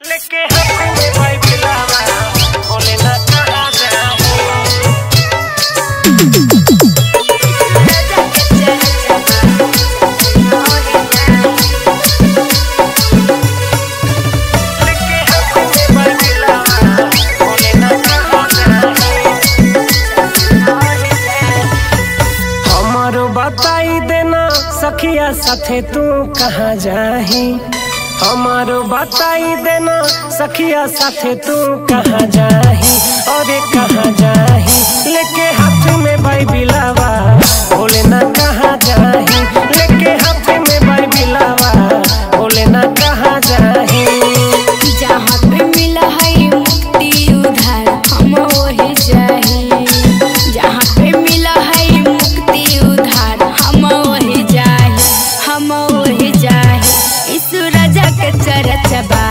लेके हाथ में भाई बिलावा बोले ना कहाँ जाए लेके हाथ में भाई बिलावा बोले ना कहाँ जाए हमारो बताई देना सखिया साथे तू कहाँ जाही हमारो बताई देना सखिया साथे तू कहाँ जाही अरे कहाँ जाही लेके हाथ में भाई बिलावा बोले ना कहाँ जाही लेके हाथ में भाई बिलावा बोले ना कहाँ जाही जहाँ पे मिला है मुक्ति उधार हम वही जाही जहाँ पे मिला है मुक्ति उधार हम वही जाही हम वही जाही इस राजा के चरचबा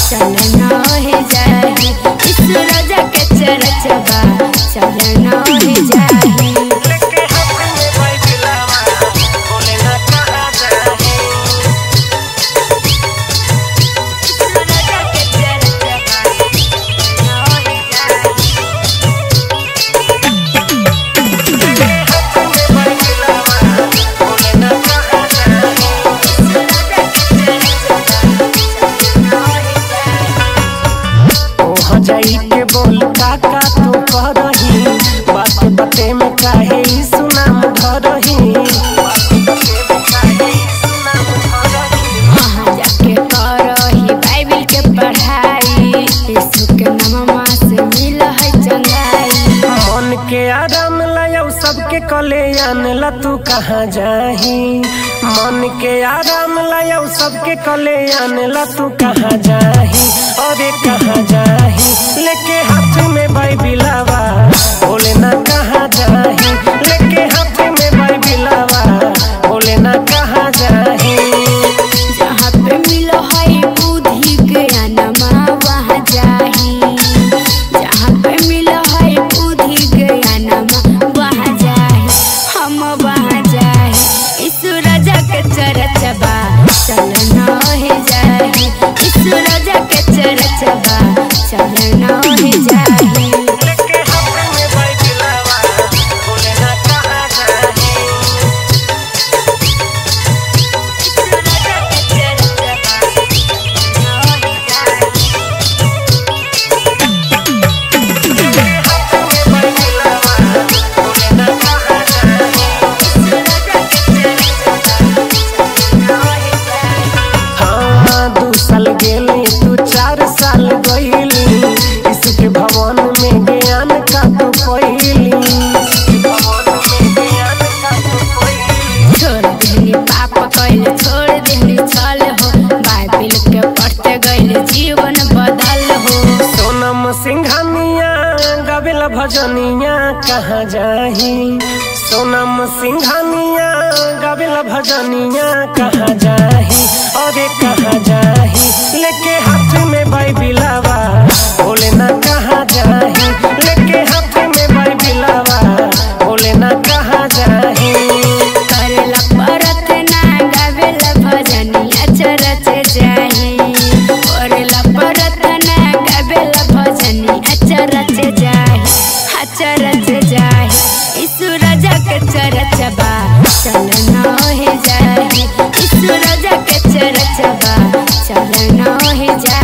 चलना वही जाही इस राजा के चरचबा चलना वही जाही लेके हाथ में भाई बिलावा बोले ना कहाँ जाही इस राजा के चरचबा चलना वही लेके हाथ में भाई बिलावा बोले ना कहाँ जाही ओह जाई के बोल काका तू करही बात बते में काहे ई सुनाम धरही वहाँ जाके करही बाइबिल के पढ़ाई यीशु के नामवा से मिल है चंगाई मन के आराम लायौ सबके कल्याण ला तू कहाँ जाही मन के आराम लायौ सबके कल्याण ला तू कहाँ जाही अरे कहाँ जाही लेके हाथ में भाई बिलावा बोले ना कहाँ जाही लेके हाथ में भाई बिलावा बोले ना कहाँ जाही जहाँ पे मिल है बुद्धि ज्ञानमा वहाँ जाही जहाँ पे मिल है बुद्धि ज्ञानमा वहाँ जाही हम वहाँ जाही इस राजा के चरचबा चलना है जाही इस राजा के चरचबा चलना है जाही लेके हाथ में भाई बिलावा बोले ना कहाँ जाही हाँ 2 साल गेली तू 4 साल गईली इसके भवन में ज्ञान का तू पहली छोड़ देनी पाप कैले छोड़ देनी छल हो बाइबिल के पढ़ते गईले जीवन बदल हो सोनम सिंघानिया गावेला भजनिया कहाँ जाही सोनम सिंघानिया गावेला भजनिया कहाँ जाही अरे कहाँ जाही लेके हाथ में भाई बिलावा बोले ना कहाँ जाही लेके हाथ में भाई बिलावा बोले ना कहाँ जाही करेला प्रार्थना गावेला भजनिया चरच जाही करेला प्रार्थना गावेला भजनिया चरच जाही चरच जाही इस राजा के चरचबा चलना है जाही इस राजा के चरचबा चलना है जाही।